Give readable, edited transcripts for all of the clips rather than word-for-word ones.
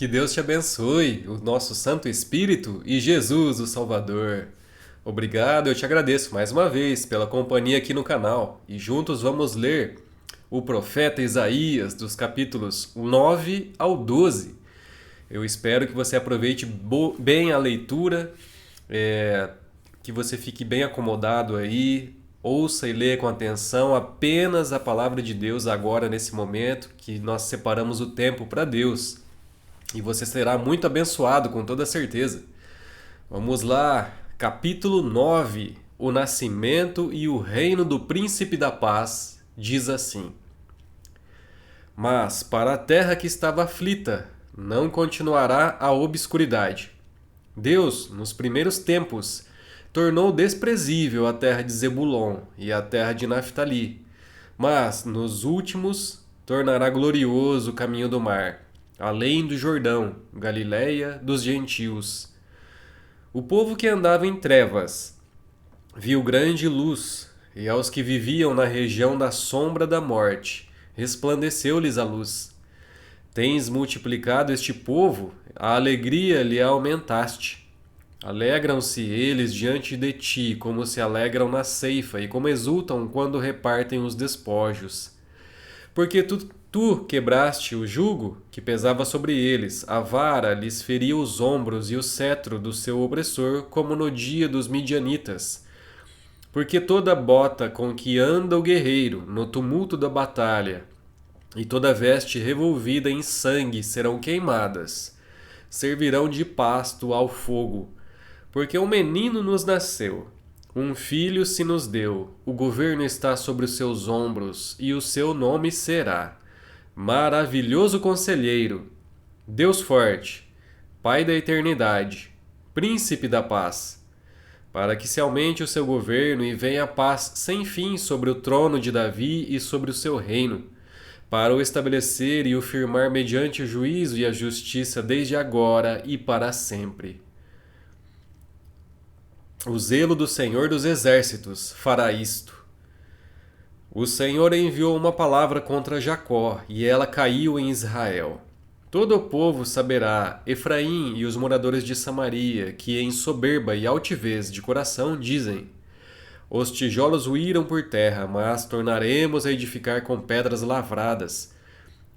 Que Deus te abençoe, o nosso Santo Espírito e Jesus, o Salvador. Obrigado, eu te agradeço mais uma vez pela companhia aqui no canal e juntos vamos ler o profeta Isaías dos capítulos 9 ao 12. Eu espero que você aproveite bem a leitura, que você fique bem acomodado aí, ouça e leia com atenção apenas a palavra de Deus agora nesse momento que nós separamos o tempo para Deus. E você será muito abençoado, com toda certeza. Vamos lá, capítulo 9. O nascimento e o reino do príncipe da paz, diz assim: Mas para a terra que estava aflita, não continuará a obscuridade. Deus, nos primeiros tempos, tornou desprezível a terra de Zebulon e a terra de Naftali, mas nos últimos tornará glorioso o caminho do mar, além do Jordão, Galiléia dos gentios. O povo que andava em trevas viu grande luz, e aos que viviam na região da sombra da morte, resplandeceu-lhes a luz. Tens multiplicado este povo, a alegria lhe aumentaste. Alegram-se eles diante de ti, como se alegram na ceifa, e como exultam quando repartem os despojos. Porque tu quebraste o jugo que pesava sobre eles, a vara lhes feria os ombros e o cetro do seu opressor, como no dia dos midianitas. Porque toda bota com que anda o guerreiro no tumulto da batalha, e toda veste revolvida em sangue serão queimadas, servirão de pasto ao fogo. Porque um menino nos nasceu, um filho se nos deu, o governo está sobre os seus ombros, e o seu nome será Maravilhoso Conselheiro, Deus Forte, Pai da Eternidade, Príncipe da Paz, para que se aumente o seu governo e venha a paz sem fim sobre o trono de Davi e sobre o seu reino, para o estabelecer e o firmar mediante o juízo e a justiça desde agora e para sempre. O zelo do Senhor dos Exércitos fará isto. O Senhor enviou uma palavra contra Jacó, e ela caiu em Israel. Todo o povo saberá, Efraim e os moradores de Samaria, que em soberba e altivez de coração dizem: Os tijolos ruíram por terra, mas tornaremos a edificar com pedras lavradas.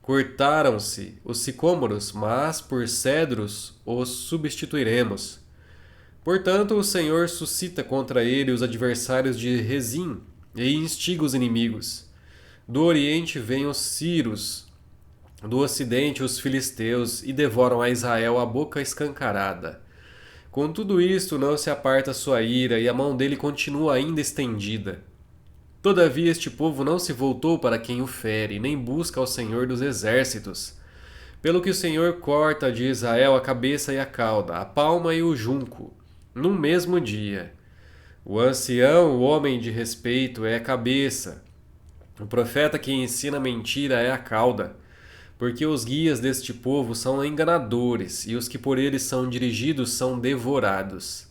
Cortaram-se os sicômoros, mas por cedros os substituiremos. Portanto, o Senhor suscita contra ele os adversários de Rezim e instiga os inimigos. Do Oriente vêm os Círios, do Ocidente os Filisteus, e devoram a Israel a boca escancarada. Com tudo isto não se aparta sua ira, e a mão dele continua ainda estendida. Todavia este povo não se voltou para quem o fere, nem busca ao Senhor dos Exércitos. Pelo que o Senhor corta de Israel a cabeça e a cauda, a palma e o junco, num mesmo dia. O ancião, o homem de respeito, é a cabeça. O profeta que ensina mentira é a cauda. Porque os guias deste povo são enganadores, e os que por eles são dirigidos são devorados.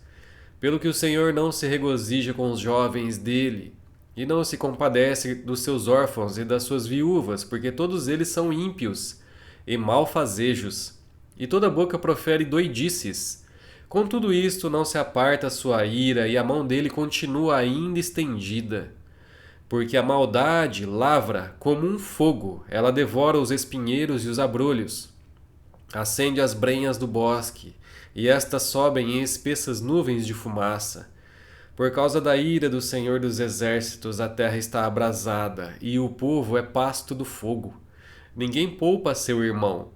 Pelo que o Senhor não se regozija com os jovens dele, e não se compadece dos seus órfãos e das suas viúvas, porque todos eles são ímpios e malfazejos, e toda boca profere doidices. Com tudo isto não se aparta a sua ira, e a mão dele continua ainda estendida. Porque a maldade lavra como um fogo, ela devora os espinheiros e os abrolhos. Acende as brenhas do bosque, e estas sobem em espessas nuvens de fumaça. Por causa da ira do Senhor dos Exércitos, a terra está abrasada, e o povo é pasto do fogo. Ninguém poupa seu irmão.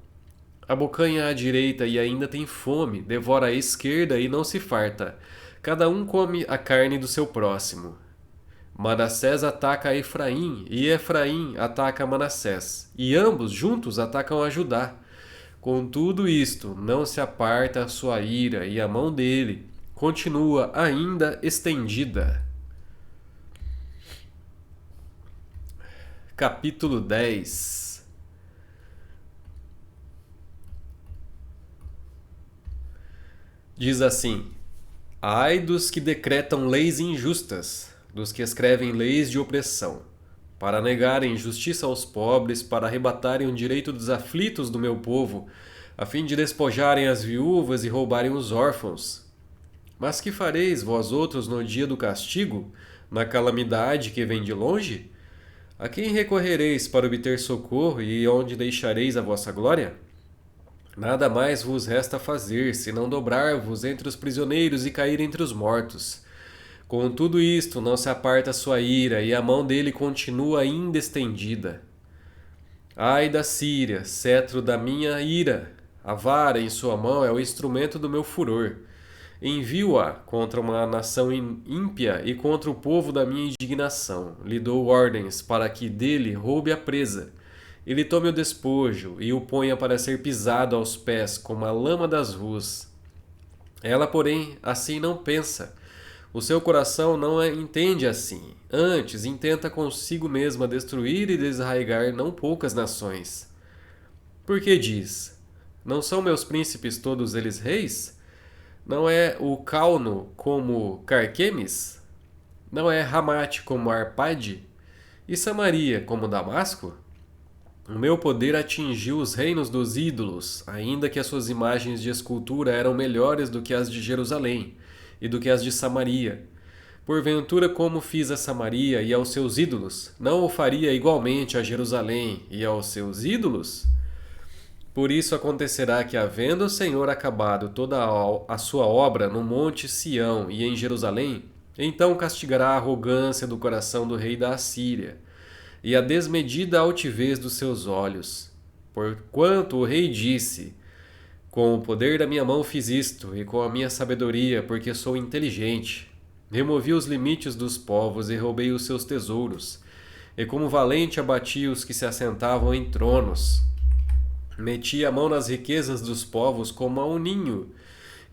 Abocanha à direita e ainda tem fome, devora à esquerda e não se farta. Cada um come a carne do seu próximo. Manassés ataca Efraim, e Efraim ataca Manassés, e ambos juntos atacam a Judá. Com tudo isto, não se aparta a sua ira, e a mão dele continua ainda estendida. Capítulo 10. Diz assim: Ai dos que decretam leis injustas, dos que escrevem leis de opressão, para negarem justiça aos pobres, para arrebatarem o direito dos aflitos do meu povo, a fim de despojarem as viúvas e roubarem os órfãos. Mas que fareis vós outros no dia do castigo, na calamidade que vem de longe? A quem recorrereis para obter socorro e onde deixareis a vossa glória? Nada mais vos resta fazer, senão dobrar-vos entre os prisioneiros e cair entre os mortos. Com tudo isto, não se aparta sua ira, e a mão dele continua ainda estendida. Ai da Síria, cetro da minha ira! A vara em sua mão é o instrumento do meu furor. Envio-a contra uma nação ímpia e contra o povo da minha indignação. Lhe dou ordens para que dele roube a presa. Ele tome o despojo e o ponha para ser pisado aos pés como a lama das ruas. Ela, porém, assim não pensa. O seu coração não a entende assim. Antes, intenta consigo mesma destruir e desarraigar não poucas nações. Porque diz: não são meus príncipes todos eles reis? Não é o Cauno como Carquemes? Não é Ramate como Arpade? E Samaria como Damasco? O meu poder atingiu os reinos dos ídolos, ainda que as suas imagens de escultura eram melhores do que as de Jerusalém e do que as de Samaria. Porventura, como fiz a Samaria e aos seus ídolos, não o faria igualmente a Jerusalém e aos seus ídolos? Por isso acontecerá que, havendo o Senhor acabado toda a sua obra no monte Sião e em Jerusalém, então castigará a arrogância do coração do rei da Assíria e a desmedida altivez dos seus olhos. Porquanto o rei disse: com o poder da minha mão fiz isto, e com a minha sabedoria, porque sou inteligente. Removi os limites dos povos e roubei os seus tesouros, e como valente abati os que se assentavam em tronos. Meti a mão nas riquezas dos povos como a um ninho,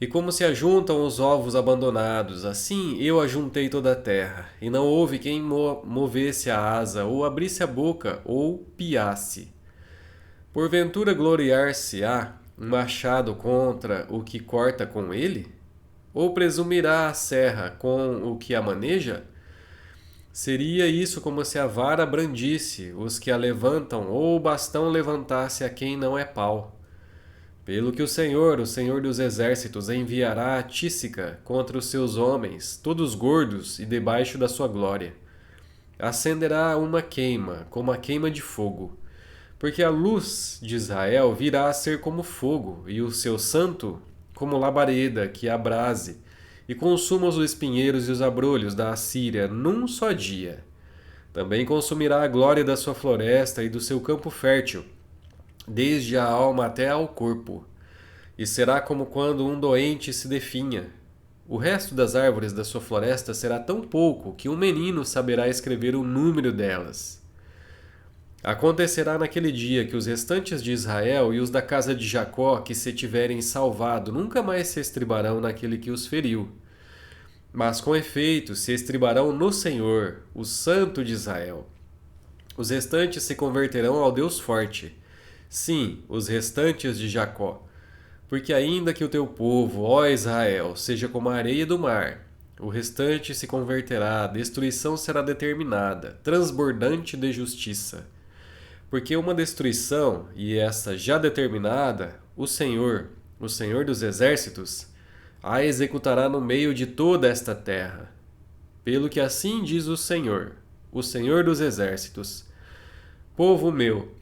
e como se ajuntam os ovos abandonados, assim eu ajuntei toda a terra, e não houve quem movesse a asa, ou abrisse a boca, ou piasse. Porventura gloriar-se-á um machado contra o que corta com ele? Ou presumirá a serra com o que a maneja? Seria isso como se a vara brandisse os que a levantam, ou o bastão levantasse a quem não é pau. Pelo que o Senhor dos exércitos, enviará a Tísica contra os seus homens, todos gordos e debaixo da sua glória. Acenderá uma queima, como a queima de fogo, porque a luz de Israel virá a ser como fogo, e o seu santo como labareda que abrase, e consuma os espinheiros e os abrolhos da Assíria num só dia. Também consumirá a glória da sua floresta e do seu campo fértil, desde a alma até ao corpo. E será como quando um doente se definha. O resto das árvores da sua floresta será tão pouco que um menino saberá escrever o número delas. Acontecerá naquele dia que os restantes de Israel e os da casa de Jacó que se tiverem salvado nunca mais se estribarão naquele que os feriu. Mas com efeito se estribarão no Senhor, o Santo de Israel. Os restantes se converterão ao Deus forte. Sim, os restantes de Jacó. Porque ainda que o teu povo, ó Israel, seja como a areia do mar, o restante se converterá, a destruição será determinada, transbordante de justiça. Porque uma destruição, e essa já determinada, o Senhor dos exércitos, a executará no meio de toda esta terra. Pelo que assim diz o Senhor dos exércitos: povo meu,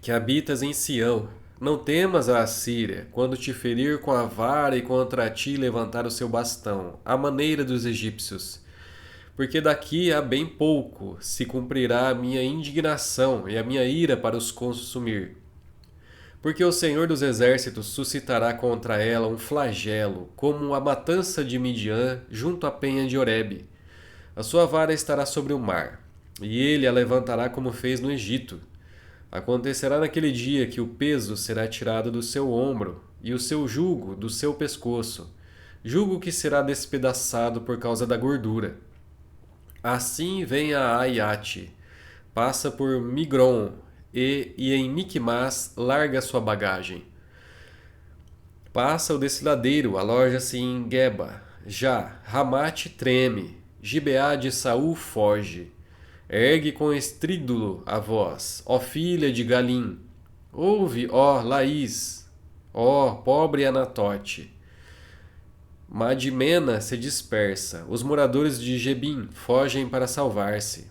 que habitas em Sião, não temas a Assíria, quando te ferir com a vara e contra ti levantar o seu bastão, à maneira dos egípcios. Porque daqui a bem pouco se cumprirá a minha indignação e a minha ira para os consumir. Porque o Senhor dos exércitos suscitará contra ela um flagelo, como a matança de Midian junto à penha de Horebe. A sua vara estará sobre o mar, e ele a levantará como fez no Egito. Acontecerá naquele dia que o peso será tirado do seu ombro, e o seu jugo do seu pescoço, jugo que será despedaçado por causa da gordura. Assim vem a Aiate, passa por Migron, e em Miquimás larga sua bagagem. Passa o desfiladeiro, aloja-se em Geba. Já Ramate treme, Gibeá de Saul foge. Ergue com estrídulo a voz, ó filha de Galim. Ouve, ó Laís. ó pobre Anatote. Madmena se dispersa, os moradores de Gebim fogem para salvar-se.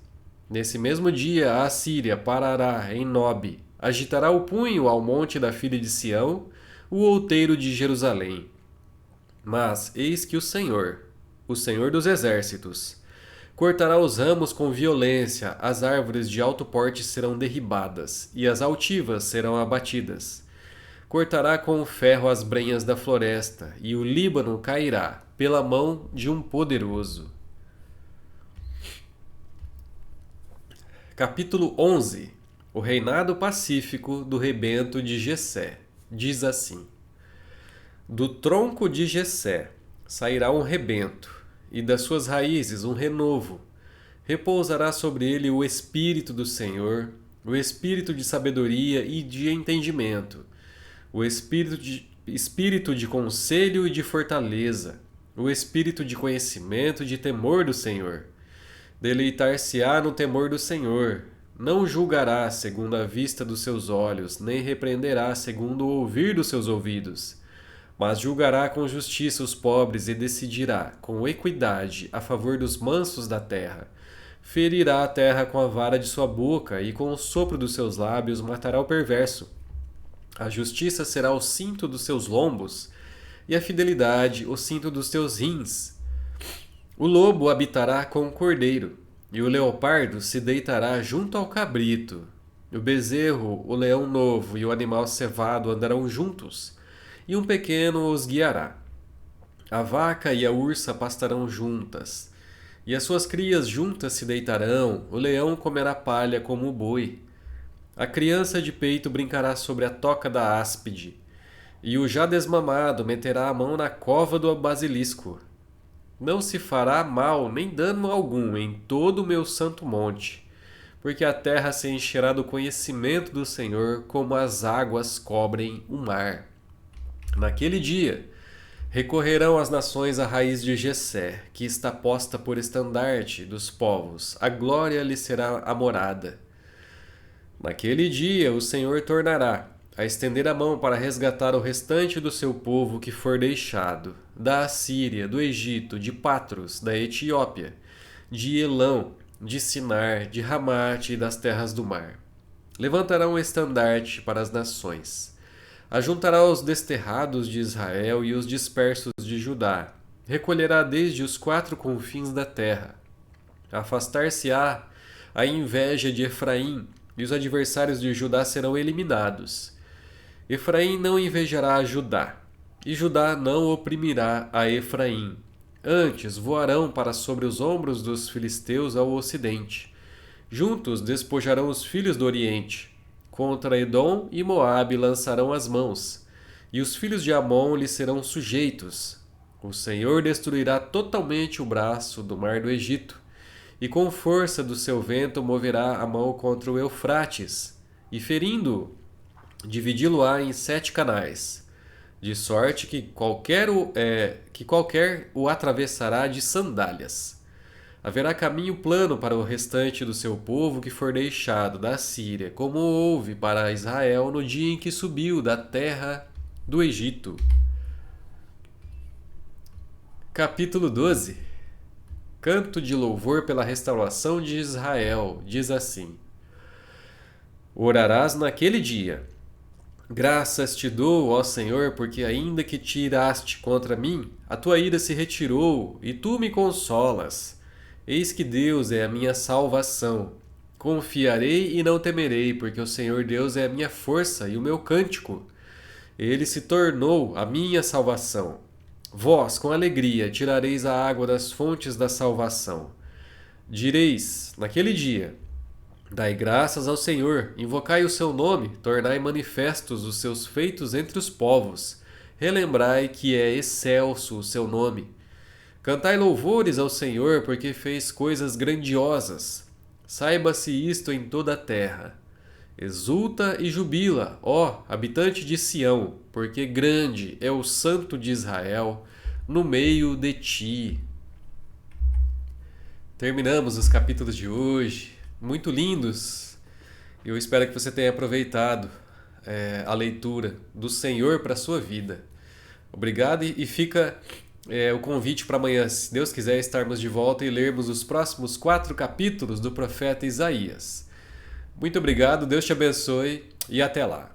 Nesse mesmo dia a Assíria parará em Nob, agitará o punho ao monte da filha de Sião, o outeiro de Jerusalém. Mas eis que o Senhor dos exércitos, cortará os ramos com violência, as árvores de alto porte serão derribadas, e as altivas serão abatidas. Cortará com o ferro as brenhas da floresta, e o Líbano cairá pela mão de um poderoso. Capítulo 11. O reinado pacífico do rebento de Jessé. Diz assim: do tronco de Jessé sairá um rebento, e das suas raízes um renovo. Repousará sobre ele o Espírito do Senhor, o Espírito de sabedoria e de entendimento, o Espírito de conselho e de fortaleza, o Espírito de conhecimento e de temor do Senhor. Deleitar-se-á no temor do Senhor, não julgará segundo a vista dos seus olhos, nem repreenderá segundo o ouvir dos seus ouvidos, mas julgará com justiça os pobres e decidirá com equidade a favor dos mansos da terra. Ferirá a terra com a vara de sua boca e com o sopro dos seus lábios matará o perverso. A justiça será o cinto dos seus lombos e a fidelidade o cinto dos teus rins. O lobo habitará com o cordeiro, e o leopardo se deitará junto ao cabrito. O bezerro, o leão novo e o animal cevado andarão juntos, e um pequeno os guiará. A vaca e a ursa pastarão juntas, e as suas crias juntas se deitarão, o leão comerá palha como o boi. A criança de peito brincará sobre a toca da áspide, e o já desmamado meterá a mão na cova do basilisco. Não se fará mal nem dano algum em todo o meu santo monte, porque a terra se encherá do conhecimento do Senhor como as águas cobrem o mar. Naquele dia, recorrerão as nações à raiz de Jessé, que está posta por estandarte dos povos, a glória lhe será a morada. Naquele dia o Senhor tornará a estender a mão para resgatar o restante do seu povo que for deixado, da Assíria, do Egito, de Patros, da Etiópia, de Elão, de Sinar, de Ramate e das terras do mar. Levantará um estandarte para as nações. Ajuntará os desterrados de Israel e os dispersos de Judá. Recolherá desde os quatro confins da terra. Afastar-se-á a inveja de Efraim, e os adversários de Judá serão eliminados. Efraim não invejará a Judá, e Judá não oprimirá a Efraim. Antes voarão para sobre os ombros dos filisteus ao ocidente. Juntos despojarão os filhos do oriente. Contra Edom e Moabe lançarão as mãos, e os filhos de Amon lhes serão sujeitos. O Senhor destruirá totalmente o braço do mar do Egito, e com força do seu vento moverá a mão contra o Eufrates, e ferindo-o, dividi-lo-á em 7 canais, de sorte que qualquer o atravessará de sandálias. Haverá caminho plano para o restante do seu povo que for deixado da Síria, como houve para Israel no dia em que subiu da terra do Egito. Capítulo 12. Canto de louvor pela restauração de Israel, diz assim: orarás naquele dia: graças te dou, ó Senhor, porque ainda que te iraste contra mim, a tua ira se retirou, e tu me consolas. Eis que Deus é a minha salvação. Confiarei e não temerei, porque o Senhor Deus é a minha força e o meu cântico. Ele se tornou a minha salvação. Vós, com alegria, tirareis a água das fontes da salvação. Direis, naquele dia: dai graças ao Senhor, invocai o seu nome, tornai manifestos os seus feitos entre os povos. Relembrai que é excelso o seu nome. Cantai louvores ao Senhor, porque fez coisas grandiosas. Saiba-se isto em toda a terra. Exulta e jubila, ó habitante de Sião, porque grande é o Santo de Israel no meio de ti. Terminamos os capítulos de hoje, muito lindos. Eu espero que você tenha aproveitado a leitura do Senhor para a sua vida. Obrigado e fica o convite para amanhã, se Deus quiser, estarmos de volta e lermos os próximos 4 capítulos do profeta Isaías. Muito obrigado, Deus te abençoe e até lá.